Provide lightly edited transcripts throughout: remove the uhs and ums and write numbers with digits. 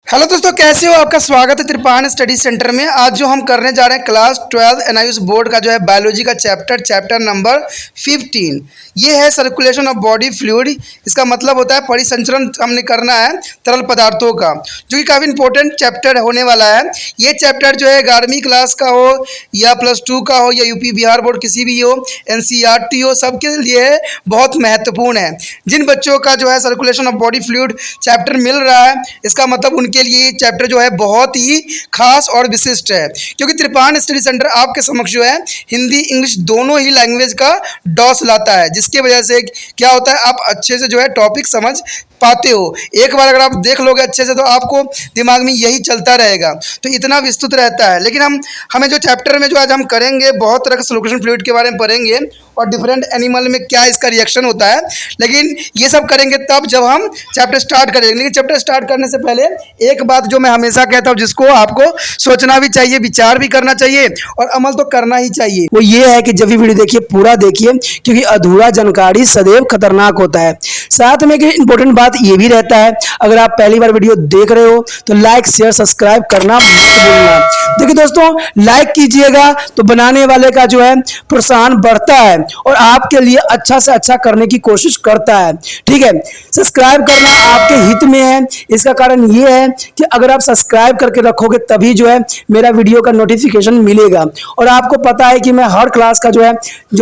Hello दोस्तों, कैसे हो? आपका स्वागत है त्रिपान स्टडी सेंटर में। आज जो हम करने जा रहे हैं क्लास 12 एनआईयूएस बोर्ड का जो है बायोलॉजी का चैप्टर नंबर 15। ये है सर्कुलेशन ऑफ बॉडी फ्लूइड। इसका मतलब होता है परिसंचरण हमने करना है तरल पदार्थों का, जो कि काफ़ी इंपॉर्टेंट चैप्टर होने वाला है। ये चैप्टर जो है 11वीं क्लास का हो या +2 का हो या यूपी बिहार बोर्ड किसी भी हो, एनसीईआरटी हो, सबके लिए बहुत महत्वपूर्ण है। जिन बच्चों का जो है circulation of body fluid chapter मिल रहा है, इसका मतलब उनके लिए ये चैप्टर जो है बहुत ही खास और विशिष्ट है, क्योंकि त्रिपान स्टडी सेंटर आपके समक्ष जो है हिंदी इंग्लिश दोनों ही लैंग्वेज का डॉस लाता है, जिसकी वजह से क्या होता है आप अच्छे से जो है टॉपिक समझ पाते हो। एक बार अगर आप देख लोगे अच्छे से तो आपको दिमाग में यही चलता रहेगा, तो इतना विस्तृत रहता है। लेकिन हमें जो चैप्टर में जो आज हम करेंगे बहुत तरह के सर्कुलेशन फ्लूइड के बारे में पढ़ेंगे और डिफरेंट एनिमल में क्या इसका रिएक्शन होता है, लेकिन ये सब करेंगे तब जब हम चैप्टर स्टार्ट करेंगे। लेकिन चैप्टर स्टार्ट करने से पहले एक बात जो मैं हमेशा कहता हूँ, जिसको आपको सोचना भी चाहिए, विचार भी करना चाहिए और अमल तो करना ही चाहिए, वो ये है कि जब भी वीडियो देखिए पूरा देखिए, क्योंकि अधूरा जानकारी सदैव खतरनाक होता है। साथ में एक इंपॉर्टेंट बात ये भी रहता है, अगर आप पहली बार वीडियो देख रहे हो तो लाइक शेयर सब्सक्राइब करना मत भूलना। देखिए दोस्तों, लाइक कीजिएगा तो बनाने वाले का जो है प्रोत्साहन बढ़ता है और आपके लिए अच्छा से अच्छा करने की कोशिश करता है। ठीक है, सब्सक्राइब करना आपके हित में है। इसका कारण ये है कि अगर आप सब्सक्राइब करके रखोगे तभी जो है मेरा वीडियो का नोटिफिकेशन मिलेगा। और आपको पता है कि मैं हर क्लास का जो है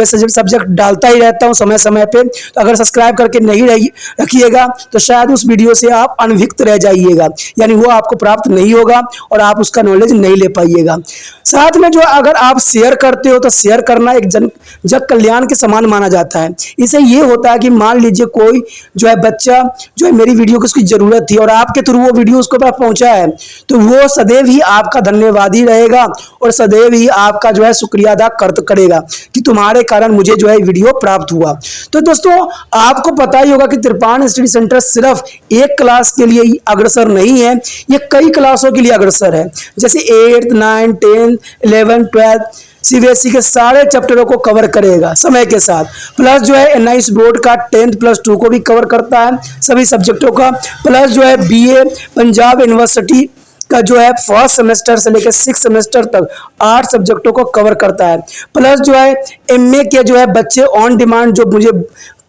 सब्जेक्ट डालता ही रहता हूँ समय समय पे, तो अगर सब्सक्राइब करके नहीं रखिएगा तो शायद उस वीडियो से आप अनभिज्ञ रह जाइएगा, यानी वो आपको प्राप्त नहीं होगा और आप उसका नॉलेज नहीं ले पाइएगा। साथ में जो अगर आप शेयर करते हो तो शेयर करना एक जग कल्याण के समान माना जाता है। इससे ये होता है कि मान लीजिए कोई जो है बच्चा जो है मेरी वीडियो को उसकी जरूरत थी और आपके थ्रू वो वीडियो उसको पास पहुंचा है, तो वो सदैव ही आपका धन्यवादी रहेगा और सदैव ही आपका जो है शुक्रिया अदा करेगा कि तुम्हारे कारण मुझे जो है वीडियो प्राप्त हुआ। तो दोस्तों, आपको पता ही होगा कि त्रिपान स्टडी सेंटर सिर्फ एक क्लास के लिए ही अग्रसर नहीं है, ये कई क्लासों के लिए अग्रसर है। जैसे 8th 9th 10th 11th 12th CBSE के सारे चैप्टरों को कवर करेगा समय के साथ। प्लस जो है एनआईयूएस बोर्ड का 10th +2 को भी कवर करता है सभी सब्जेक्टों का। प्लस जो है बीए पंजाब यूनिवर्सिटी का जो है फर्स्ट सेमेस्टर से लेकर 6th सेमेस्टर तक 8 सब्जेक्टों को कवर करता है। प्लस जो है एमए के जो है बच्चे ऑन डिमांड जो मुझे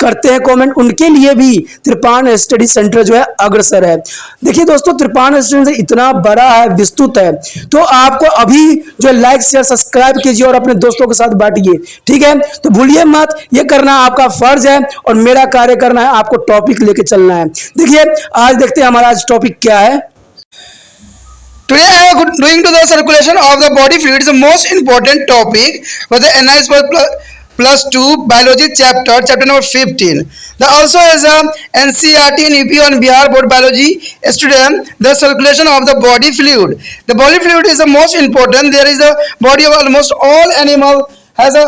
करते हैं कमेंट, उनके लिए भी त्रिपान स्टडी सेंटर जो है अग्रसर है। देखिए दोस्तों, त्रिपान स्टडी सेंटर इतना बड़ा है, विस्तृत है, तो आपको अभी जो लाइक शेयर सब्सक्राइब कीजिए और अपने दोस्तों के साथ बांटिए। ठीक है, तो भूलिए मत, ये करना आपका फर्ज है और मेरा कार्य करना है आपको टॉपिक लेके चलना है। देखिए आज देखते हैं हमारा आज टॉपिक क्या है। Today I am going to the circulation of the body fluid is the most important topic for the NIS +2 biology chapter number 15. The also is a NCERT and UP and Bihar board biology student the circulation of the body fluid. The body fluid is the most important. There is the body of almost all animal has a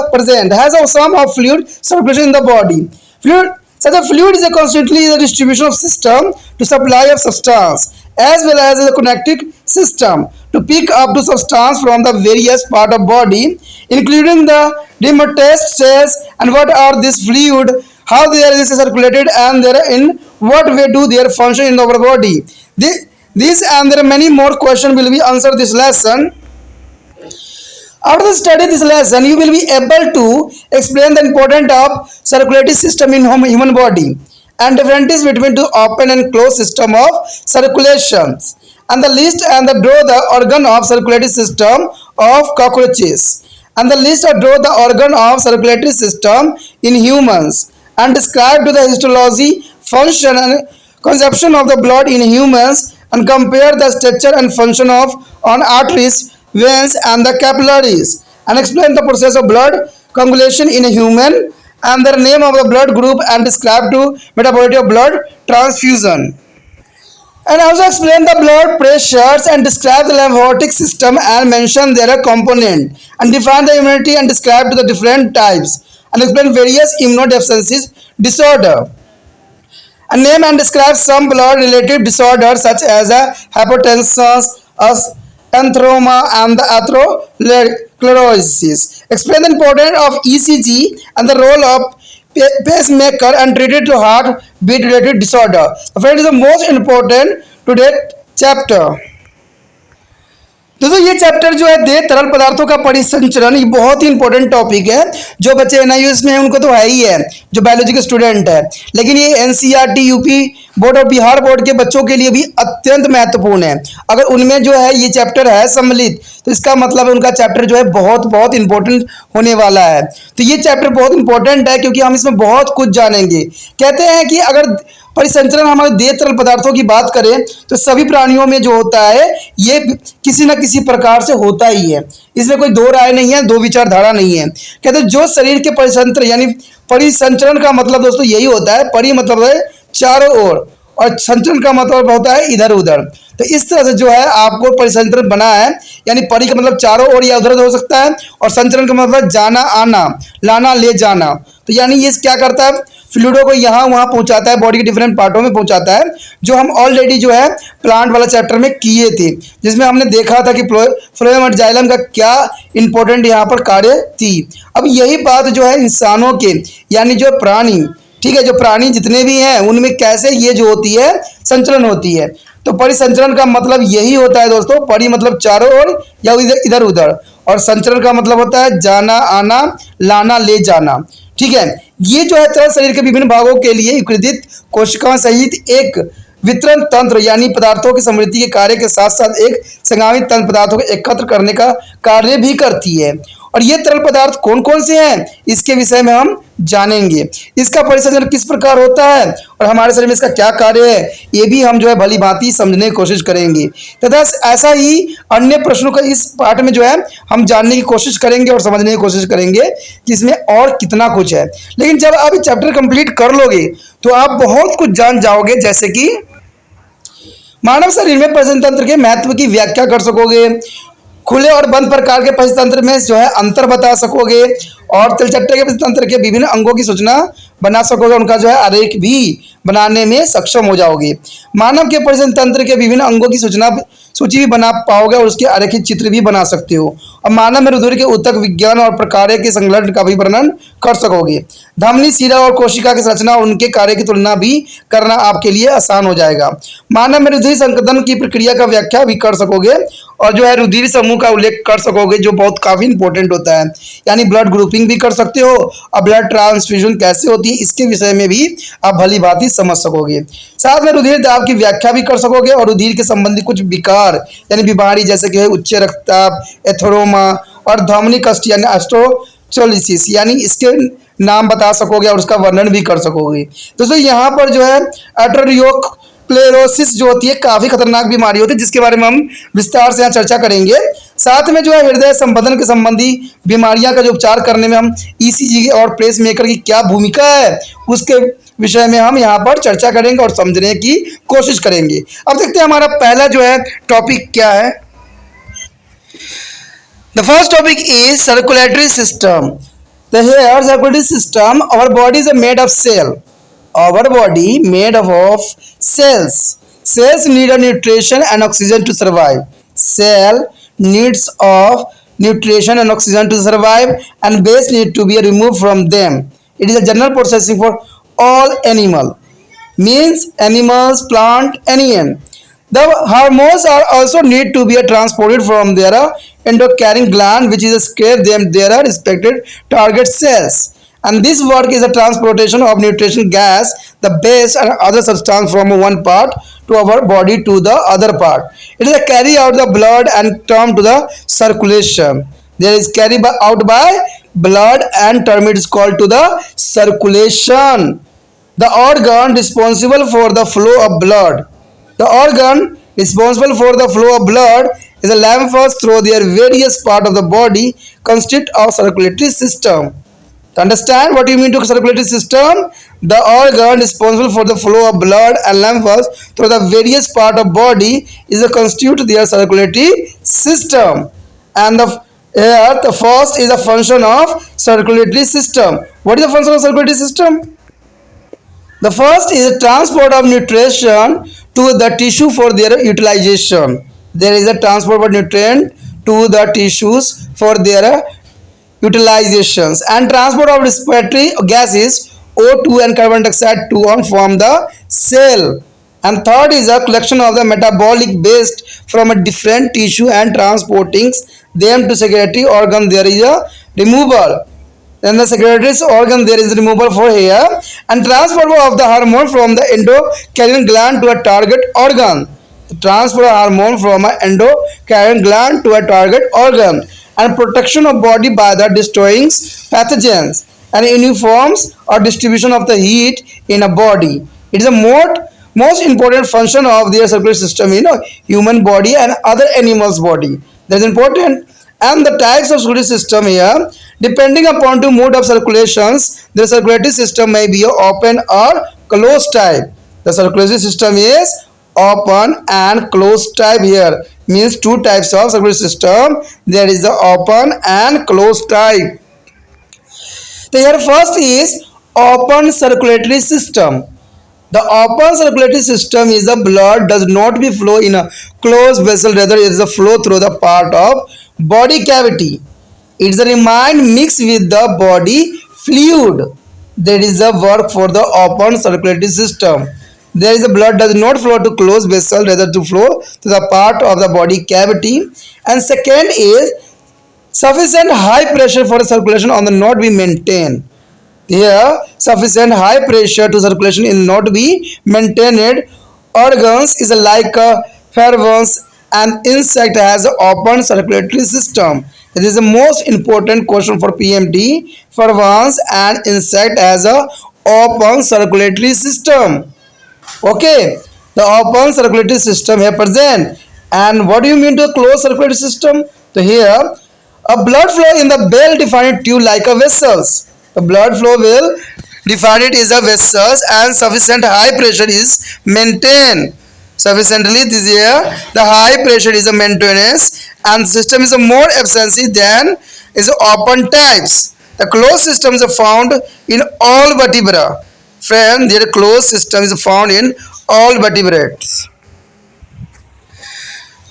sum of fluid circulation in the body. The fluid is a constantly the distribution of system to supply of substance as well as the connected system to pick up the substance from the various part of body, including the dermatous cells, and what are this fluid, how they are circulated, and in what way do their function in our body. This and there are many more questions will be answered this lesson. After studying this lesson, you will be able to explain the importance of circulatory system in human body and differences between the open and closed system of circulations, and the list and the draw the organ of circulatory system of cockroaches, and the list or draw the organ of circulatory system in humans, and describe to the histology, function and consumption of the blood in humans, and compare the structure and function of on arteries, veins and the capillaries, and explain the process of blood coagulation in a human and the name of the blood group, and describe to metabolicity of blood transfusion, and also explain the blood pressures and describe the lymphatic system and mention their component, and define the immunity and describe to the different types, and explain various immunodeficiencies disorder, and name and describe some blood related disorders such as hypertension, anthroma and the atherosclerosis. Explain the importance of ECG and the role of pacemaker and treated to heart beat related disorder. The friend is the most important today chapter. दोस्तों ये chapter जो है दे तरल पदार्थों का परिसंचरण, ये बहुत ही इंपॉर्टेंट टॉपिक है। जो बच्चे एनआईयूएस में हैं उनको तो है ही है, जो बायोलॉजी के स्टूडेंट है, लेकिन ये एनसीईआरटी, यूपी बोर्ड और बिहार बोर्ड के बच्चों के लिए भी अत्यंत महत्वपूर्ण है। अगर उनमें जो है ये चैप्टर है सम्मिलित, तो इसका मतलब है उनका चैप्टर जो है बहुत बहुत इंपॉर्टेंट होने वाला है। तो ये चैप्टर बहुत इंपॉर्टेंट है क्योंकि हम इसमें बहुत कुछ जानेंगे। कहते हैं कि अगर परिसंचरण हमारे देह तरल पदार्थों की बात करें तो सभी प्राणियों में जो होता है ये किसी न किसी प्रकार से होता ही है, इसमें कोई दो राय नहीं है, दो विचारधारा नहीं है। कहते हैं जो शरीर के परिसंचरण यानी परिसंचरण का मतलब दोस्तों यही होता है, परि मतलब है चारों ओर और संचरण का मतलब होता है इधर उधर। तो इस तरह से जो है आपको परिसंचरण बना है, यानी परि का मतलब चारों ओर या उधर हो सकता है, और संचरण का मतलब जाना आना, लाना ले जाना। तो यानी ये क्या करता है, फ्लूइडों को यहाँ वहाँ पहुँचाता है, बॉडी के डिफरेंट पार्टों में पहुँचाता है, जो हम ऑलरेडी जो है प्लांट वाला चैप्टर में किए थे, जिसमें हमने देखा था कि फ्लोएम और जाइलम का क्या इंपॉर्टेंट यहाँ पर कार्य थी। अब यही बात जो है इंसानों के यानी जो प्राणी, ठीक है, जो प्राणी जितने भी हैं उनमें कैसे ये जो होती है संचरण होती है। तो परिसंचरण का मतलब यही होता है दोस्तों, परि मतलब चारों ओर या इधर उधर, और संचरण का मतलब होता है जाना आना, लाना ले जाना। ठीक है, ये जो है तरल शरीर के विभिन्न भागों के लिए विकृत कोशिकाओं सहित एक वितरण तंत्र यानी पदार्थों की समृद्धि के कार्य के साथ साथ एक संगामित तंत्र पदार्थों को एकत्र करने का कार्य भी करती है। और ये तरल पदार्थ कौन कौन से हैं इसके विषय में हम जानेंगे। इसका परिसंचरण किस प्रकार होता है और हमारे शरीर में इसका क्या कार्य है, ये भी हम जो है भली भांति समझने की कोशिश करेंगे। तथा ऐसा ही अन्य प्रश्नों का इस पार्ट में जो है हम जानने की कोशिश करेंगे और समझने की कोशिश करेंगे कि इसमें और कितना कुछ है। लेकिन जब आप ये चैप्टर कंप्लीट कर लोगे तो आप बहुत कुछ जान जाओगे, जैसे कि मानव शरीर में परिसंचरण तंत्र के महत्व की व्याख्या कर सकोगे, खुले और बंद प्रकार के परिसंचरण में जो है अंतर बता सकोगे, और तिलचट्टे के परिसंचरण के विभिन्न अंगों की सूचना बना सकोगे, उनका जो है आरेख भी बनाने में सक्षम हो जाओगे। मानव के परिसंचरण तंत्र के विभिन्न अंगों की सूची भी बना पाओगे और उसके आरेखित चित्र भी बना सकते हो। और मानव में रुधिर के ऊतक विज्ञान और प्रकार के संगठन का भी वर्णन कर सकोगे। धमनी, शिरा और कोशिका की संरचना और उनके कार्य की तुलना भी करना आपके लिए आसान हो जाएगा। मानव में रुधिर संकर्षण की प्रक्रिया का व्याख्या भी कर सकोगे और जो है रुधिर समूह का उल्लेख कर सकोगे, जो बहुत काफी इंपॉर्टेंट होता है। यानी ब्लड ग्रुपिंग भी कर सकते हो और ब्लड ट्रांसफ्यूजन कैसे होती है इसके विषय में भी आप भली भांति समझ सकोगे। साथ में रुधिर दाब की व्याख्या भी कर सकोगे और रुधिर के संबंधी कुछ विकार यानी बीमारी जैसे कि उच्च रक्तचाप, एथेरोमा और धमनी कष्ट यानी ऑस्टियोचोलिसिस यानी इसके नाम बता सकोगे और उसका वर्णन भी कर सकोगे। दोस्तों यहाँ पर जो है एटरोरियोस्क्लेरोसिस जो होती है काफी खतरनाक बीमारी होती है, जिसके बारे में हम विस्तार से यहाँ चर्चा करेंगे। साथ में जो है हृदय संबंधन के संबंधी बीमारियां का जो उपचार करने में हम ईसीजी और पेस मेकर की क्या भूमिका है उसके विषय में हम यहाँ पर चर्चा करेंगे और समझने की कोशिश करेंगे। अब देखते हैं हमारा पहला जो है टॉपिक क्या है। The first topic is circulatory system. The here circulatory system, our body is made of cell. Our body made up of cells. Cells need a nutrition and oxygen to survive. Cell needs of nutrition and oxygen to survive, and waste need to be removed from them. It is a general processing for all animal. Means animals, plant, anyone. The hormones are also need to be transported from their endocrine gland, which is excrete them their respected target cells. And this work is a transportation of nutrition gas, the base and other substance from one part to our body to the other part. It is a carry out the blood and term to the circulation. There is carry out by blood and term it is called to the circulation. The organ responsible for the flow of blood. The organ responsible for the flow of blood is the lymphs through their various part of the body consist of circulatory system. To understand what you mean to circulatory system, the organ responsible for the flow of blood and lymphs through the various part of body is a constitute their circulatory system. And the first is a function of circulatory system. What is the function of circulatory system? The first is the transport of nutrition to the tissue for their utilization. There is a transport of nutrient to the tissues for their utilizations, and transport of respiratory gases O2 and carbon dioxide to form the cell. and third is a collection of the metabolic waste from a different tissue and transporting them to secretory organ. There is a removal. Then the secretory organ, there is removal for here, and transfer of the hormone from the endocrine gland to a target organ. The transfer of hormone from an endocrine gland to a target organ, and protection of body by the destroying pathogens, and uniforms or distribution of the heat in a body. It is a most important function of the circulatory system in a human body and other animals body. That is important. And the types of circulatory system here, depending upon the mode of circulations, the circulatory system may be open or closed type. The circulatory system is open and closed type. Here means two types of circulatory system. There is the open and closed type. So here first is open circulatory system. The open circulatory system is the blood does not be flow in a closed vessel, rather it is a flow through the part of body cavity. It is a remain mixed with the body fluid. That is the work for the open circulatory system. There is a blood does not flow to closed vessel, rather to flow to the part of the body cavity. And second is sufficient high pressure for the circulation on the not be maintained. Here, sufficient high pressure to circulation will not be maintained. Organs is like a fervence. An insect has an open circulatory system. This is the most important question for PMT. Fervence and insect has a open circulatory system. Okay, the open circulatory system here present. And what do you mean to a closed circulatory system? So here, a blood flow in the well-defined tube like a vessels. The blood flow will define it is a vessels and sufficient high pressure is maintained. Sufficiently this here the high pressure is a maintenance, and system is a more efficiency than is open types. The closed system is found in all vertebrata. Friend, their closed system is found in all vertebrates.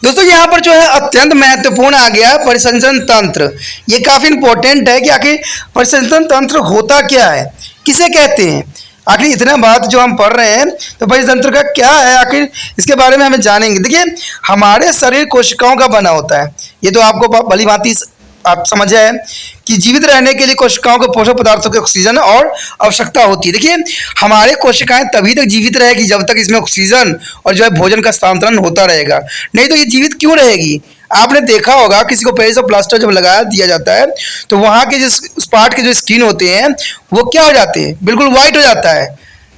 दोस्तों यहाँ पर जो है अत्यंत महत्वपूर्ण आ गया है परिसंचरण तंत्र। ये काफी इंपॉर्टेंट है कि आखिर परिसंचरण तंत्र होता क्या है, किसे कहते हैं। आखिर इतना बात जो हम पढ़ रहे हैं तो परितंत्र का क्या है, आखिर इसके बारे में हमें जानेंगे। देखिए हमारे शरीर कोशिकाओं का बना होता है, ये तो आपको भली भांति आप समझ है कि जीवित रहने के लिए कोशिकाओं को पोषक पदार्थों की ऑक्सीजन और आवश्यकता होती है। देखिए हमारे कोशिकाएं तभी तक जीवित रहेगी जब तक इसमें ऑक्सीजन और जो है भोजन का स्थानांतरण होता रहेगा, नहीं तो ये जीवित क्यों रहेगी। आपने देखा होगा किसी को पेरिस और प्लास्टर जब लगाया दिया जाता है तो वहाँ के जो उस पार्ट के जो स्किन होते हैं वो क्या हो जाते हैं, बिल्कुल वाइट हो जाता है।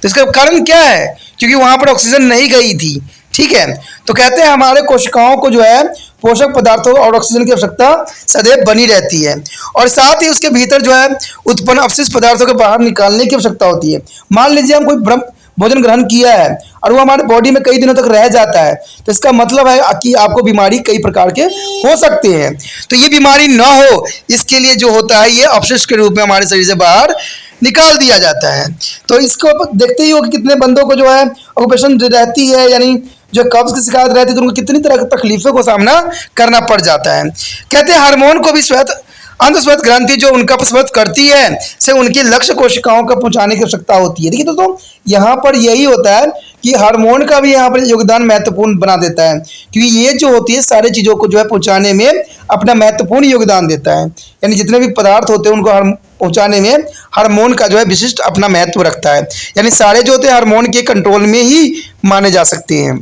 तो इसका कारण क्या है, क्योंकि वहाँ पर ऑक्सीजन नहीं गई थी। ठीक है, तो कहते हैं हमारे कोशिकाओं को जो है पोषक पदार्थों और ऑक्सीजन की आवश्यकता सदैव बनी रहती है, और साथ ही उसके भीतर जो है उत्पन्न अपशिष्ट पदार्थों को बाहर निकालने की आवश्यकता होती है। मान लीजिए हम कोई भोजन ग्रहण किया है और वो हमारे बॉडी में कई दिनों तक रह जाता है, तो इसका मतलब है कि आपको बीमारी कई प्रकार के हो सकते हैं। तो ये बीमारी ना हो इसके लिए जो होता है ये अपशिष्ट के रूप में हमारे शरीर से बाहर निकाल दिया जाता है। तो इसको देखते ही हो कि कितने बंदों को जो है ऑक्यूपेशन रहती है, यानी जो कब्ज की शिकायत रहती है तो उनको कितनी तरह की तकलीफों को सामना करना पड़ जाता है। कहते हैं हार्मोन को भी श्वेत अंतस्वेत ग्रंथि जो उनका प्रस्वत करती है से उनकी लक्ष्य कोशिकाओं को पहुंचाने की आवश्यकता होती है। देखिए दोस्तों यहाँ पर यही होता है कि हार्मोन का भी यहाँ पर योगदान महत्वपूर्ण बना देता है, क्योंकि ये जो होती है सारी चीज़ों को जो है पहुंचाने में अपना महत्वपूर्ण योगदान देता है। यानी जितने भी पदार्थ होते हैं उनको पहुंचाने में हार्मोन का जो है विशिष्ट अपना महत्व रखता है। यानी सारे जो होते हैं हार्मोन के कंट्रोल में ही माने जा सकते हैं।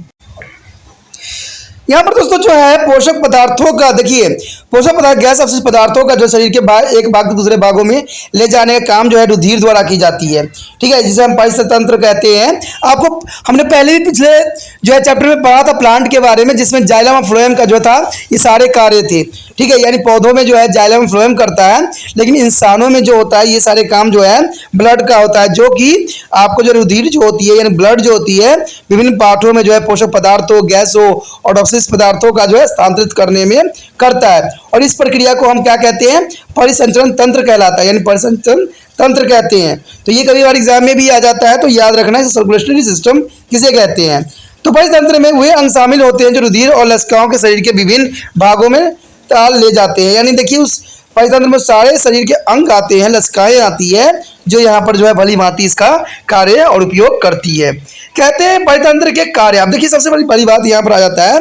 यहाँ पर दोस्तों जो है पोषक पदार्थों का, देखिए पोषक पदार्थ गैस अपशिष्ट पदार्थों का जो शरीर के एक भाग से दूसरे भागों में ले जाने का काम जो है रुधिर द्वारा की जाती है। ठीक है, जिसे हम परिसंचरण तंत्र कहते हैं। आपको हमने पहले भी पिछले जो है चैप्टर में पढ़ा था प्लांट के बारे में, जिसमें जाइलम और फ्लोएम का जो था ये सारे कार्य थे। ठीक है, यानी पौधों में जो है जाइलम फ्लोएम करता है, लेकिन इंसानों में जो होता है ये सारे काम जो है ब्लड का होता है, जो कि आपको जो रुधिर जो होती है यानी ब्लड जो होती है विभिन्न पार्टों में जो है पोषक पदार्थों गैसों और अपशिष्ट पदार्थों का जो है स्थानांतरित करने में करता है। और इस प्रक्रिया को हम क्या कहते हैं, परिसंचरण तंत्र कहलाता है, यानी परिसंचरण तंत्र कहते हैं। तो ये कभी बार एग्जाम में भी आ जाता है, तो याद रखना है सर्कुलेटरी सिस्टम किसे कहते हैं। तो परितंत्र में वे अंग शामिल होते हैं जो रुधिर और लसिकाओं के शरीर के विभिन्न भागों में ताल ले जाते हैं। यानी देखिए उस परितंत्र में सारे शरीर के अंग आते हैं, लसिकाएं आती है जो यहाँ पर जो है भली भांति इसका कार्य और उपयोग करती है। कहते हैं परितंत्र के कार्य। अब देखिए सबसे बड़ी बड़ी बात यहाँ पर आ जाता है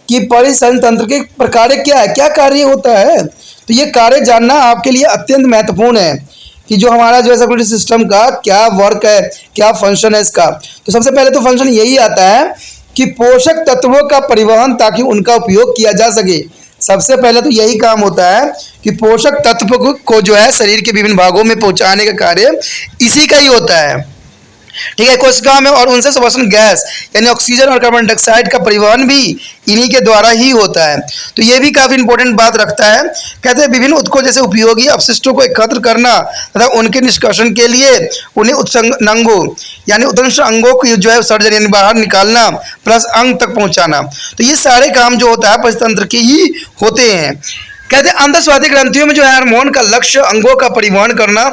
कि परिसंतंत्र के प्रकार क्या है, क्या कार्य होता है। तो ये कार्य जानना आपके लिए अत्यंत महत्वपूर्ण है कि जो हमारा जो है सर्कुलेटरी सिस्टम का क्या वर्क है, क्या फंक्शन है इसका। तो सबसे पहले तो फंक्शन यही आता है कि पोषक तत्वों का परिवहन, ताकि उनका उपयोग किया जा सके। सबसे पहले तो यही काम होता है कि पोषक तत्व को जो है शरीर के विभिन्न भागों में पहुंचाने का कार्य इसी का ही होता है, ठीक है, कोशिकाओं में। और उनसे श्वसन गैस यानी ऑक्सीजन और कार्बन डाइऑक्साइड का परिवहन भी इन्हीं के द्वारा ही होता है। तो ये भी काफ़ी इंपॉर्टेंट बात रखता है। कहते हैं विभिन्न उत्कों जैसे उपयोगी अपशिष्टों को एकत्र करना तथा उनके निष्कासन के लिए उन्हें उत्संगों यानी उत्कृष्ट अंगों को जो है सर्जन यानी बाहर निकालना प्लस अंग तक पहुंचाना। तो ये सारे काम जो होता है परितंत्र के ही होते हैं। कहते हैं अंतस्वादी ग्रंथियों में जो है हार्मोन का लक्ष्य अंगों का परिवहन करना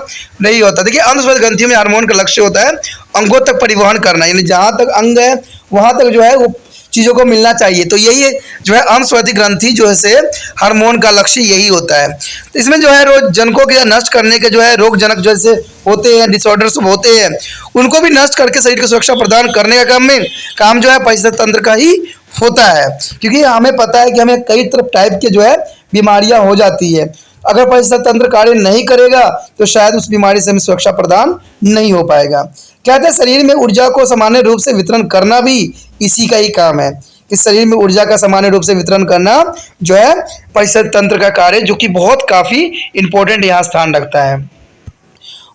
नहीं होता। देखिए अंतस्वादी ग्रंथियों में हार्मोन का लक्ष्य होता है अंगों तक परिवहन करना, यानी जहाँ तक अंग है वहाँ तक जो है वो चीज़ों को मिलना चाहिए। तो यही जो है अंतस्वादी ग्रंथि जो है से हार्मोन का लक्ष्य यही होता है। तो इसमें जो है रोग जनकों के नष्ट करने के जो है रोग जनक जैसे होते हैं, डिसऑर्डर्स होते हैं, उनको भी नष्ट करके शरीर को सुरक्षा प्रदान करने का काम जो है परिसर तंत्र का ही होता है। क्योंकि हमें पता है कि हमें कई टाइप के जो है बीमारियां हो जाती है। अगर परिसर तंत्र कार्य नहीं करेगा तो शायद उस बीमारी से हमें सुरक्षा प्रदान नहीं हो पाएगा। कहते हैं शरीर में ऊर्जा को सामान्य रूप से वितरण करना भी इसी का ही काम है कि शरीर में ऊर्जा का सामान्य रूप से वितरण करना जो है परिसर तंत्र का कार्य, जो कि बहुत काफ़ी इंपॉर्टेंट यहाँ स्थान रखता है।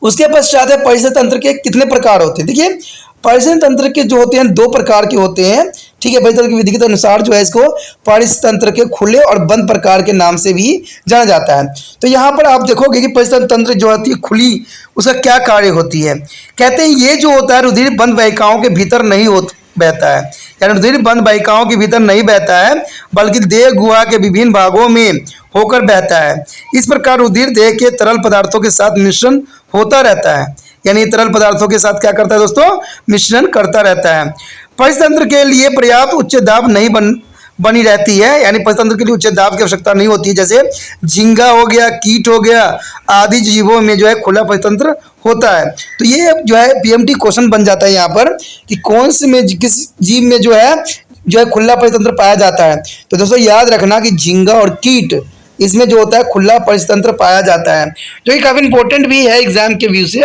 उसके पश्चात है परिसर तंत्र के कितने प्रकार होते हैं। देखिए परिसर तंत्र के जो होते हैं दो प्रकार के होते हैं, ठीक है। परिसर की विधि के अनुसार जो है इसको परिसर तंत्र के खुले और बंद प्रकार के नाम से भी जाना जाता है। तो यहाँ पर आप देखोगे कि परिसर तंत्र जो होती है खुली, उसका क्या कार्य होती है। कहते हैं ये जो होता है रुधिर बंद वाहिकाओं के भीतर नहीं बहता है, यानी रुधिर बंद वाहिकाओं के भीतर नहीं बहता है बल्कि देह गुहा के विभिन्न भागों में होकर बहता है। इस प्रकार रुधिर देह के तरल पदार्थों के साथ मिश्रण होता रहता है, यानी तरल पदार्थों के साथ क्या करता है दोस्तों, मिश्रण करता रहता है। परितंत्र के लिए पर्याप्त उच्च दाब नहीं बनी रहती है, यानी परितंत्र के लिए उच्च दाब की आवश्यकता नहीं होती है। जैसे झींगा हो गया, कीट हो गया आदि जीवों में जो है खुला परितंत्र होता है। तो ये जो है पीएमटी क्वेश्चन बन जाता है यहाँ पर कि कौन से में किस जीव में जो है खुला परितंत्र पाया जाता है। तो दोस्तों याद रखना कि झींगा और कीट इसमें जो होता है खुला परितंत्र पाया जाता है, जो कि काफ़ी इंपॉर्टेंट भी है एग्जाम के व्यू से।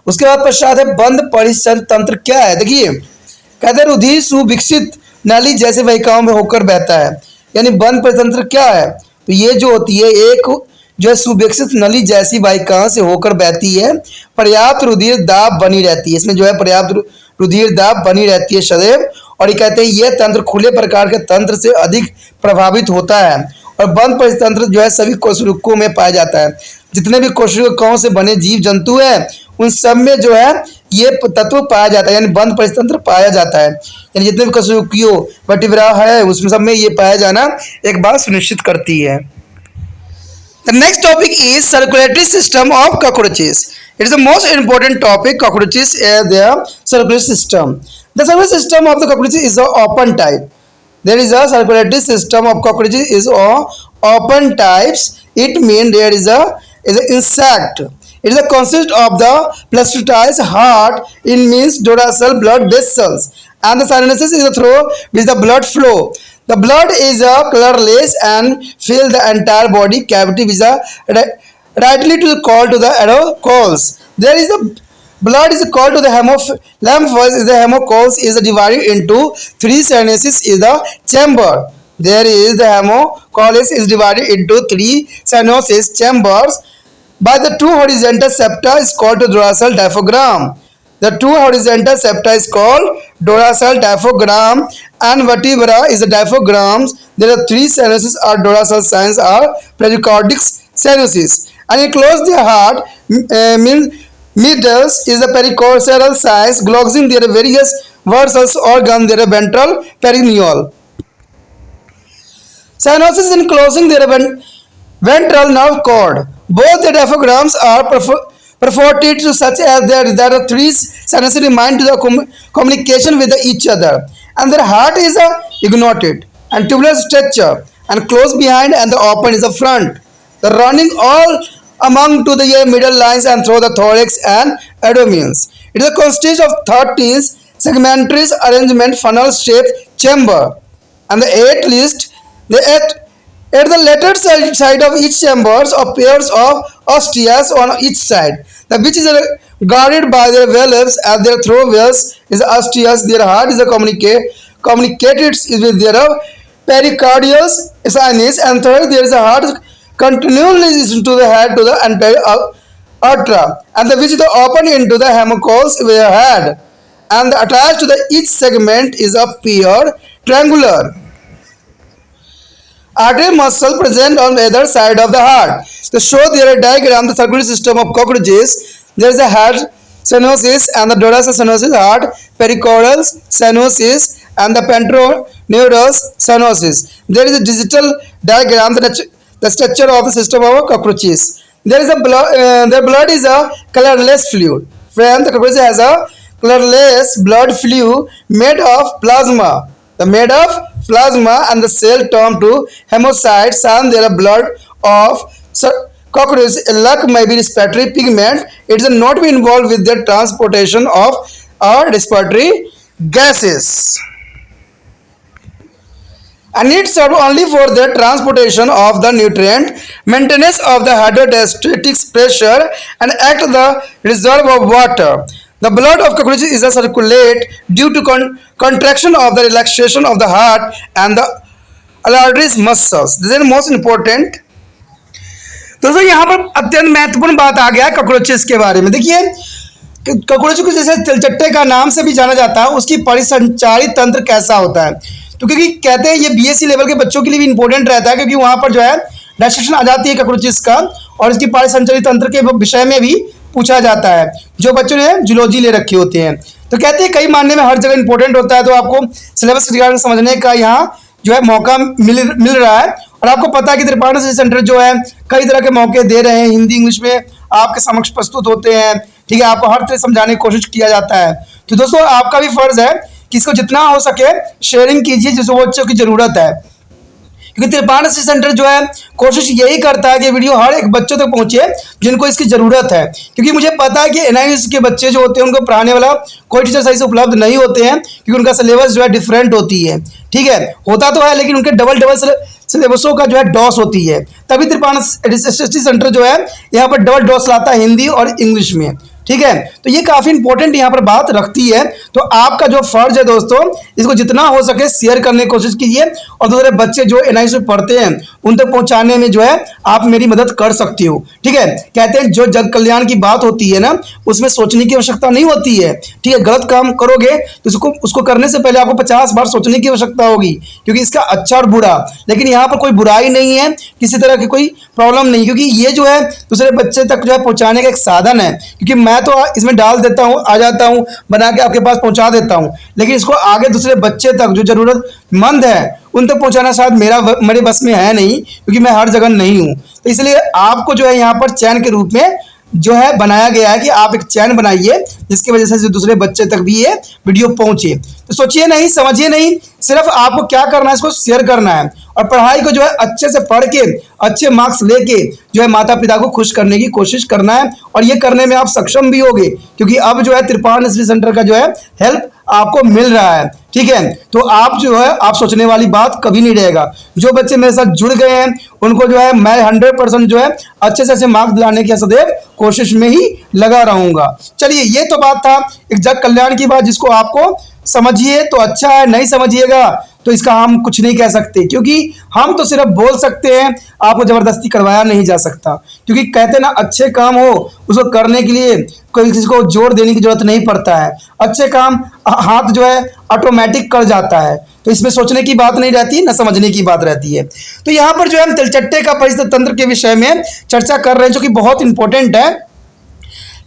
उसके बाद पश्चात है बंद परिसर तंत्र क्या है। देखिए कहते हैं रुधिर सुविकसित नाली जैसे वाहिकाओं में होकर बहता है, यानी बंद परितंत्र क्या है। तो ये जो होती है एक जो है सुविकसित नली जैसी वाहिकाओं से होकर बहती है, पर्याप्त रुधिर दाब बनी रहती है, इसमें जो है पर्याप्त रुधिर दाब बनी रहती है सदैव। और ये कहते हैं यह तंत्र खुले प्रकार के तंत्र से अधिक प्रभावित होता है। और बंद परितंत्र जो है सभी कोशिकाओं में पाया जाता है। जितने भी कोशिकाओं से बने जीव जंतु हैं उन सब में जो है ये तत्व पाया जाता है, यानी बंद परितंत्र पाया जाता है। यानी जितने भी कोशिकाओं वर्टिब्रा है उसमें सब में ये पाया जाना एक बात सुनिश्चित करती है। The next topic is circulatory system of cockroaches. It is the most important topic. Cockroaches are their circulatory system. The circulatory system of the cockroaches is a open type. There is a circulatory system of cockroaches is of open types. It means there is a insect. It is a consist of the placental heart. It means dorsal blood vessels, and the sinuses is through which the blood flow. The blood is colorless and fill the entire body cavity which is rightly to call to the aerocols. There is a blood is called to the lymphoid is the hemocols is divided into three sinuses is the chamber. There is the hemocols is divided into three sinuses chambers by the two horizontal septa is called to dorsal diaphragm. The two horizontal septa is called dorsal diaphragm and vertebra is the diaphragm. There are three sinuses or dorsal signs are pericardic sinuses. And enclose the heart middles is the pericordial signs. Glossing there are various vessels organ there are ventral perineal. Sinuses enclosing there are ventral nerve cord. Both the diaphragms are perforated to such as there are three sinuses remain to the communication with each other, and their heart is ignited and tubular structure and close behind and the open is the front. The running all among to the middle lines and through the thorax and abdomens. It is a constitution of 13 segmentary arrangement, funnel shape chamber, and the eight list the at the lateral side of each chambers are pairs of osteas on each side, the which is guarded by their valves at their throat wells is osteas. Their heart is communicated with their pericardial sinus, and third there is a heart continually to the head to the entire aorta, and the which is open into the hemicoils with the head, and attached to the each segment is a pair triangular artery muscle present on either side of the heart. To show there a diagram the circulatory system of cockroaches, there is a head stenosis and the dorsal stenosis, heart pericardial stenosis, and the pantroneural stenosis. There is a digital diagram the structure of the system of cockroaches. There is a their blood is a colorless fluid. Friend, the cockroach has a colorless blood fluid made of plasma. The made of plasma and the cell turn to hemocytes and their blood of cockroach luck may be respiratory pigment. It is not be involved with the transportation of respiratory gases, and it serves only for the transportation of the nutrient, maintenance of the hydrostatic pressure, and act the reserve of water. The blood of cockroaches is a circulate due to contraction of the relaxation of the heart and the arteries muscles. This is most important. दोस्तों यहाँ पर अत्यंत महत्वपूर्ण बात आ गया है cockroaches के बारे में। देखिए कॉकरोच को जैसे तिलचट्टे का नाम से भी जाना जाता है, उसकी परिसंचारी तंत्र कैसा होता है, तो क्योंकि कहते हैं ये बीएससी लेवल के बच्चों के लिए भी इंपॉर्टेंट रहता है, क्योंकि वहाँ पर जो है डिस्कशन आ जाती है कॉकरोचेस का, और इसकी परिसंचारी तंत्र के विषय में भी पूछा जाता है जो बच्चों ने जूलॉजी ले रखे होते हैं। तो कहते हैं कई मानने में हर जगह इंपॉर्टेंट होता है, तो आपको सिलेबस रिगार्डिंग समझने का यहाँ जो है मौका मिल रहा है। और आपको पता है कि त्रिपाठी स्टडी सेंटर जो है कई तरह के मौके दे रहे हैं, हिंदी इंग्लिश में आपके समक्ष प्रस्तुत होते हैं, ठीक है, आपको हर तरह समझाने की कोशिश किया जाता है। तो दोस्तों आपका भी फर्ज है कि इसको जितना हो सके शेयरिंग कीजिए जिस बच्चों की जरूरत है, क्योंकि त्रिपाठी स्टडी सेंटर जो है कोशिश यही करता है कि वीडियो हर एक बच्चों तक पहुंचे जिनको इसकी ज़रूरत है, क्योंकि मुझे पता है कि एनआईएस के बच्चे जो होते हैं उनको पढ़ाने वाला कोई टीचर सही से उपलब्ध नहीं होते हैं, क्योंकि उनका सिलेबस जो है डिफरेंट होती है, ठीक है, होता तो है लेकिन उनके डबल सिलेबसों का जो है डॉस होती है। तभी त्रिपाठी स्टडी सेंटर जो है यहाँ पर डबल डॉस लाता है हिंदी और इंग्लिश में, ठीक है। तो ये काफ़ी इंपॉर्टेंट यहाँ पर बात रखती है। तो आपका जो फर्ज है दोस्तों, इसको जितना हो सके शेयर करने की कोशिश कीजिए, और दूसरे बच्चे जो एनआईएस में पढ़ते हैं उन तक पहुँचाने में जो है आप मेरी मदद कर सकती हो, ठीक है। कहते हैं जो जग कल्याण की बात होती है ना, उसमें सोचने की आवश्यकता नहीं होती है, ठीक है। गलत काम करोगे तो उसको करने से पहले आपको 50 बार सोचने की आवश्यकता होगी, क्योंकि इसका अच्छा और बुरा, लेकिन यहाँ पर कोई बुराई नहीं है, किसी तरह की कोई प्रॉब्लम नहीं, क्योंकि ये जो है दूसरे बच्चे तक जो है पहुँचाने का एक साधन है। क्योंकि मैं तो इसमें डाल देता हूँ, आ जाता हूँ, बना के आपके पास पहुँचा देता हूँ, लेकिन इसको आगे दूसरे बच्चे तक जो ज़रूरतमंद है उन तक पहुँचाना शायद मेरे बस में है नहीं, क्योंकि मैं हर जगह नहीं हूँ। तो इसलिए आपको जो है यहाँ पर चैन के रूप में जो है बनाया गया है कि आप एक चैन बनाइए जिसकी वजह से दूसरे बच्चे तक भी ये वीडियो पहुंचे। तो सोचिए नहीं, समझिए नहीं, सिर्फ आपको क्या करना है, इसको शेयर करना है, और पढ़ाई को जो है अच्छे से पढ़ के अच्छे मार्क्स लेके जो है माता पिता को खुश करने की कोशिश करना है, और ये करने में आप सक्षम भी होगे, क्योंकि अब जो है त्रिपाठी स्टडी सेंटर का जो है हेल्प आपको मिल रहा है, ठीक है। तो आप जो है आप सोचने वाली बात कभी नहीं रहेगा। जो बच्चे मेरे साथ जुड़ गए हैं उनको जो है मैं 100% जो है अच्छे से अच्छे मार्क्स दिलाने की सदैव कोशिश में ही लगा रहूंगा। चलिए, ये तो बात था एक जग कल्याण की बात, जिसको आपको समझिए तो अच्छा है, नहीं समझिएगा तो इसका हम कुछ नहीं कह सकते, क्योंकि हम तो सिर्फ बोल सकते हैं, आपको ज़बरदस्ती करवाया नहीं जा सकता। क्योंकि कहते ना अच्छे काम हो उसको करने के लिए कोई किसी को जोर देने की जरूरत नहीं पड़ता है, अच्छे काम हाथ जो है ऑटोमेटिक कर जाता है। तो इसमें सोचने की बात नहीं रहती, न समझने की बात रहती है। तो यहाँ पर जो है हम तिलचट्टे का परिस्थिति तंत्र के विषय में चर्चा कर रहे हैं, जो कि बहुत इंपॉर्टेंट है।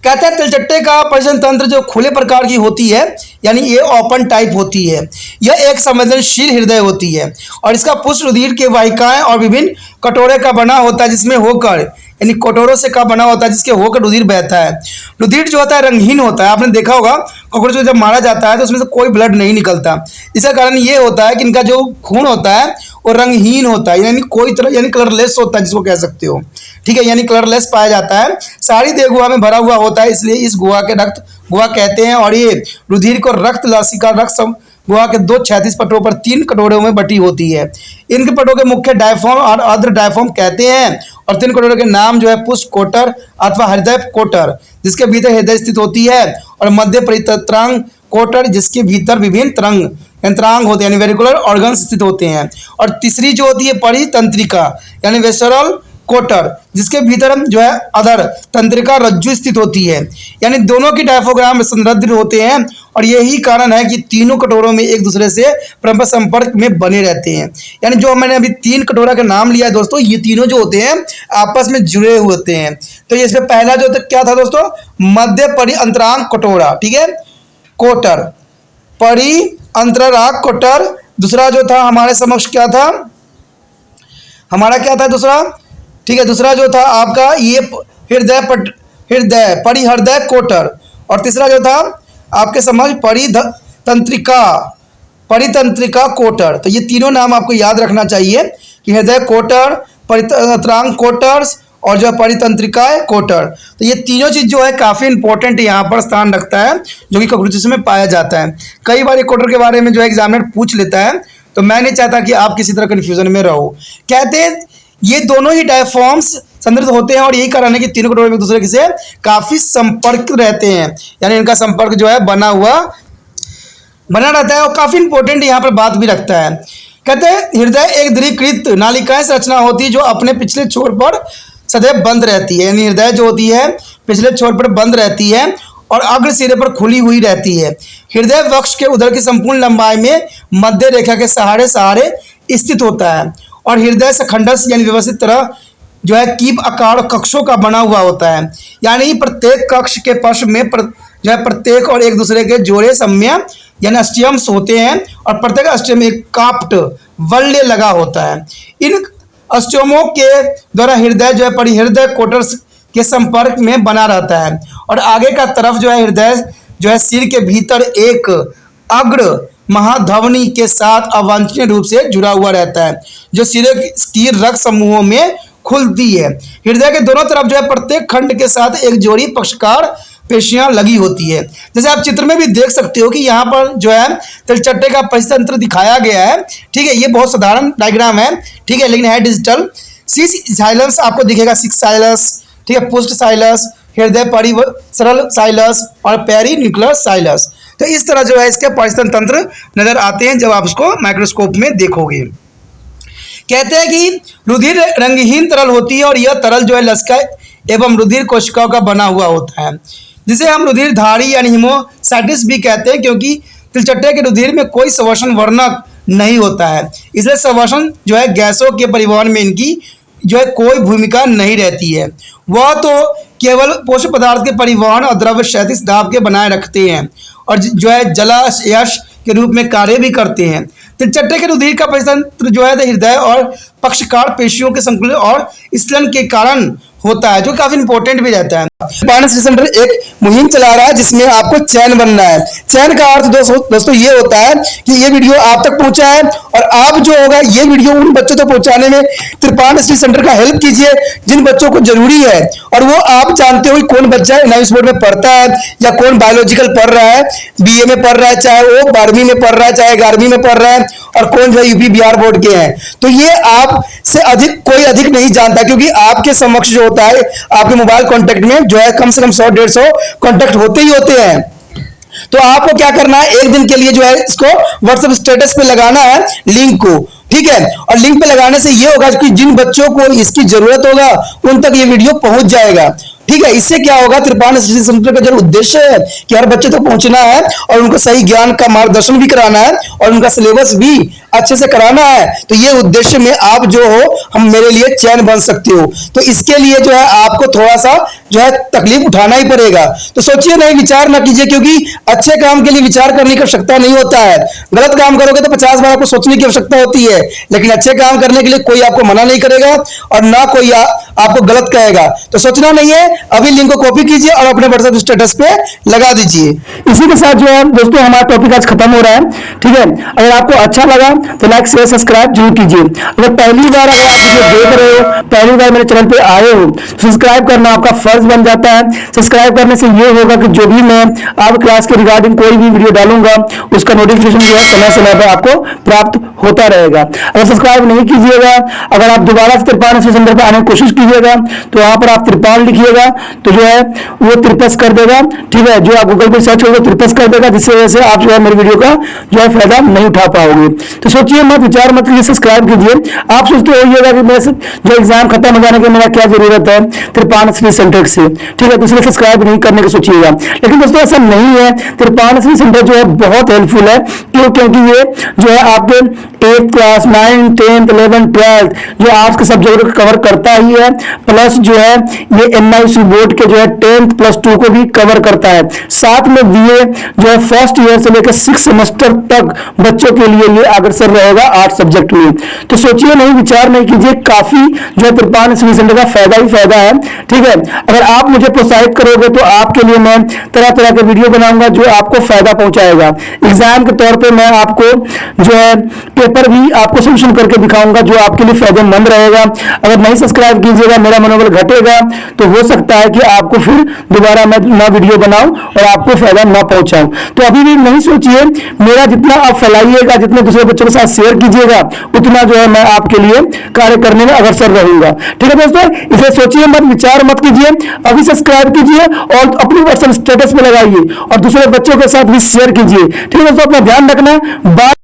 कहते हैं तिलचट्टे का परिवहन तंत्र जो खुले प्रकार की होती है, यानी ये ओपन टाइप होती है, यह एक संवेदनशील हृदय होती है, और इसका पुष्ट रुधिर के वाहिकाएं और विभिन्न कटोरे का बना होता है, जिसमें होकर यानी कटोरों से का बना होता है जिसके होकर रुधिर बहता है। रुधिर जो होता है रंगहीन होता है, आपने देखा होगा कॉकरोच को जब मारा जाता है तो उसमें से कोई ब्लड नहीं निकलता। इसका कारण ये होता है कि इनका जो खून होता है वो रंगहीन होता है, यानी कोई तरह यानी कलरलेस होता है जिसको कह सकते हो। ठीक है, यानी कलरलेस पाया जाता है। सारी देह गुहा में भरा हुआ होता है, इसलिए इस गुहा के रक्त गुहा कहते हैं। और ये रुधिर को रक्त लसिका रक्त गुहा के 2 क्षैतिज पटों पर 3 कटोरों में बटी होती है। इनके पटों के मुख्य डायफ्राम और अर्ध डायफ्राम कहते हैं। और 3 कटोरों के नाम जो है पुष्ट कोटर अथवा हृदय कोटर, जिसके भीतर हृदय स्थित होती है, और मध्य परितंत्रांग कोटर, जिसके भीतर विभिन्न यंत्रांग होते हैं यानी वेरिकुलर ऑर्गन्स स्थित होते हैं। और तीसरी जो होती है परितंत्रिका यानी वेसरल कोटर, जिसके भीतर हम जो है अधर तंत्रिका रज्जु स्थित होती है। यानी दोनों की डायफ्राम संरद्ध होते हैं, और यही कारण है कि तीनों कटोरों में एक दूसरे से परस्पर संपर्क में बने रहते हैं। यानी जो मैंने अभी 3 कटोरा का नाम लिया है दोस्तों, ये तीनों जो होते हैं आपस में जुड़े हुए होते हैं। तो ये इसमें पहला जो क्या था दोस्तों, मध्य परिअंतरांग कटोरा, ठीक है, कोटर, परिअंतरांग कोटर। दूसरा जो था हमारे समक्ष क्या था, हमारा क्या था दूसरा, ठीक है, दूसरा जो था आपका ये हृदय परिहृदय कोटर। और तीसरा जो था आपके समझ परितंत्रिका कोटर। तो ये तीनों नाम आपको याद रखना चाहिए कि हृदय कोटर, परितंत्रांग कोटर्स और जो परितंत्रिका कोटर। तो ये तीनों चीज़ जो है काफ़ी इंपॉर्टेंट यहाँ पर स्थान रखता है, जो कि कॉकरोचेस में पाया जाता है। कई बार ये कोटर के बारे में जो है एग्जामिनर पूछ लेता है, तो मैं नहीं चाहता कि आप किसी तरह कन्फ्यूजन में रहो। कहते हैं ये दोनों ही डायफ्राम्स संदर्भ होते हैं, और यही कारण है कि तीनों कटोरे में एक दूसरे से काफ़ी संपर्क रहते हैं, यानी इनका संपर्क जो है बना रहता है। और काफ़ी इंपॉर्टेंट यहाँ पर बात भी रखता है। कहते हैं हृदय एक दृढ़ीकृत नालिकाएं से रचना होती है जो अपने पिछले छोर पर सदैव बंद रहती है। यानी हृदय जो होती है पिछले छोर पर बंद रहती है और अग्र सिरे पर खुली हुई रहती है। हृदय वक्ष के उधर की संपूर्ण लंबाई में मध्य रेखा के सहारे स्थित होता है, और हृदय सखंडस यानी व्यवस्थित तरह जो है कीप आकार कक्षों का बना हुआ होता है। यानी प्रत्येक कक्ष के पक्ष में जो है प्रत्येक और एक दूसरे के जोड़े सम्य यानी अस्टियम्स होते हैं, और प्रत्येक अस्टियम में एक काप्ट वल्य लगा होता है। इन अस्टियमों के द्वारा हृदय जो है परिहृदय कोटर्स के संपर्क में बना रहता है, और आगे का तरफ जो है हृदय जो है सिर के भीतर एक अग्र महाधवनी के साथ अवांछनीय रूप से जुड़ा हुआ रहता है, जो सिर की रक्त समूहों में खुलती है। हृदय के दोनों तरफ जो है प्रत्येक खंड के साथ एक जोड़ी पक्षकार पेशियां लगी होती है। जैसे आप चित्र में भी देख सकते हो कि यहाँ पर जो है तिलचट्टे का परितंत्र दिखाया गया है। ठीक है, ये बहुत साधारण डायग्राम है, ठीक है, लेकिन है डिजिटल। 6 साइलस आपको दिखेगा, 6 साइलस, ठीक है, पुष्ट साइलस, हृदय परिसरल साइलस और पेरिन्यूक्लियर साइलस। तो इस तरह जो है इसके परितंत्र तंत्र नजर आते हैं जब आप उसको माइक्रोस्कोप में देखोगे। कहते हैं कि रुधिर रंगहीन तरल होती है, और यह तरल जो है लसिका एवं रुधिर कोशिकाओं का बना हुआ होता है, जिसे हम रुधिर धारी यानी हीमोसाइटिस भी कहते हैं, क्योंकि तिलचट्टे के रुधिर में कोई श्वसन वर्णक नहीं होता है, इसलिए श्वसन जो है गैसों के परिवहन में इनकी जो है कोई भूमिका नहीं रहती है। वह तो केवल पोषक पदार्थ के परिवहन और द्रव्य क्षैतिज दाब के बनाए रखते हैं, और जो है जलाशयश के रूप में कार्य भी करते हैं। तिलचट्टे के रुधिर का परितंत्र जो है हृदय और पक्षकार पेशियों के संकुलन और स्खलन के कारण होता है, जो काफी इंपॉर्टेंट भी रहता है। पायनियर स्टडी सेंटर एक मुहिम चला रहा है जिसमें आपको चयन बनना है। चयन का अर्थ दोस्तों ये होता है कि ये वीडियो आप तक पहुंचा है, और आप जो होगा ये वीडियो उन बच्चों तक पहुंचाने में त्रिपाण स्टडी सेंटर का हेल्प कीजिए जिन बच्चों को जरूरी है। और वो आप जानते हो कि कौन बच्चा एनालिसिस बोर्ड में पढ़ता है, या कौन बायोलॉजिकल पढ़ रहा है, BA में पढ़ रहा है, चाहे वो 12वीं में पढ़ रहा है, चाहे 11वीं में पढ़ रहा है, और कौन जो है UP बिहार बोर्ड के हैं। तो ये आप से अधिक कोई अधिक नहीं जानता, क्योंकि आपके समक्ष जो होता है आपके मोबाइल कॉन्टेक्ट में जो है कम से कम 100-150 कॉन्टेक्ट होते ही होते हैं। तो आपको क्या करना है, एक दिन के लिए जो है इसको व्हाट्सएप स्टेटस पे लगाना है लिंक को, ठीक है, और लिंक पे लगाने से ये होगा कि जिन बच्चों को इसकी जरूरत होगा उन तक ये वीडियो पहुंच जाएगा। ठीक है, इससे क्या होगा, त्रिपाण स्टडी सेंटर का जो उद्देश्य है कि हर बच्चे तक पहुंचना है और उनको सही ज्ञान का मार्गदर्शन भी कराना है और उनका सिलेबस भी अच्छे से कराना है। तो ये उद्देश्य में आप जो हो हम मेरे लिए चयन बन सकते हो। तो इसके लिए जो है आपको थोड़ा सा जो है तकलीफ उठाना ही पड़ेगा। तो सोचिए नहीं, विचार ना कीजिए, क्योंकि अच्छे काम के लिए विचार करने की आवश्यकता नहीं होता है। गलत काम करोगे तो 50 बार आपको सोचने की आवश्यकता होती है, लेकिन अच्छे काम करने के लिए कोई आपको मना नहीं करेगा और ना कोई आपको गलत कहेगा। तो सोचना नहीं है, अभी लिंक को कॉपी कीजिए और अपने व्हाट्सएप स्टेटस पे लगा दीजिए। इसी के साथ जो है दोस्तों हमारा टॉपिक आज खत्म हो रहा है, ठीक है। अगर आपको अच्छा लगा तो लाइक शेयर सब्सक्राइब जरूर कीजिए। अगर पहली बार अगर आप मुझे देख रहे हो, पहली बार मेरे चैनल पे आए हो, सब्सक्राइब करना आपका फर्ज बन जाता है। सब्सक्राइब करने से ये होगा कि जो भी मैं आप क्लास के रिगार्डिंग कोई भी वीडियो डालूंगा उसका नोटिफिकेशन जो है समय समय पर आपको प्राप्त होता रहेगा। अगर सब्सक्राइब नहीं कीजिएगा, अगर आप दोबारा से त्रिपान सेंटर पर आने की कोशिश कीजिएगा तो वहां पर आप त्रिपान लिखिएगा तो जो है वो त्रिपस कर देगा, ठीक है। जो आप गूगल पर सर्च करोगे त्रिपस कर देगा, जिससे वजह से आप जो है मेरी वीडियो का जो है फायदा नहीं उठा पाओगे। तो सोचिए मत, विचार मत कीजिए, सब्सक्राइब कीजिए। आप सोचते होइएगा कि मेरे जो एग्जाम खत्म हो जाने के मेरा क्या जरूरत है त्रिपान सेंटर से, ठीक है, तो इसलिए सब्सक्राइब नहीं करने की सोचिएगा। लेकिन दोस्तों ऐसा नहीं है, त्रिपान सेंटर जो है बहुत हेल्पफुल है। क्यों? क्योंकि ये जो है आपके 8th class 9th 10th 11th 12th जो आर्ट्स के सब्जेक्ट को कवर करता ही है, प्लस जो है ये NIC बोर्ड के जो है 10th प्लस 2 को भी कवर करता है। साथ में BA जो है फर्स्ट ईयर से लेकर 6 सेमेस्टर तक बच्चों के लिए ये अग्रसर रहेगा आर्ट्स सब्जेक्ट में। तो सोचिए नहीं, विचार नहीं कीजिए, काफी जो है त्रिपान सेंटर का फायदा ही फायदा है, ठीक है। अगर आप मुझे प्रोत्साहित करोगे तो आपके लिए मैं तरह तरह के वीडियो बनाऊंगा जो आपको फायदा पहुंचाएगा। एग्जाम के तौर पे मैं आपको जो है पेपर भी आपको सोल्यूशन करके दिखाऊंगा जो आपके लिए फायदेमंद रहेगा। अगर नहीं सब्सक्राइब कीजिएगा, मेरा मनोबल घटेगा, तो हो सकता है कि आपको फिर दोबारा मैं ना वीडियो बनाऊं और आपको फायदा ना पहुंचाऊं। तो अभी भी नहीं सोचिए, मेरा जितना आप फैलाइएगा, जितने दूसरे बच्चों के साथ शेयर कीजिएगा, उतना जो है मैं आपके लिए कार्य करने में अग्रसर रहूंगा, ठीक है दोस्तों। इसे सोचिए मत, विचार मत कीजिए, अभी सब्सक्राइब कीजिए और अपनी व्हाट्सएप स्टेटस पे लगाइए और दूसरे बच्चों के साथ भी शेयर कीजिए, ठीक है दोस्तों। अपना ध्यान रखना। बाय।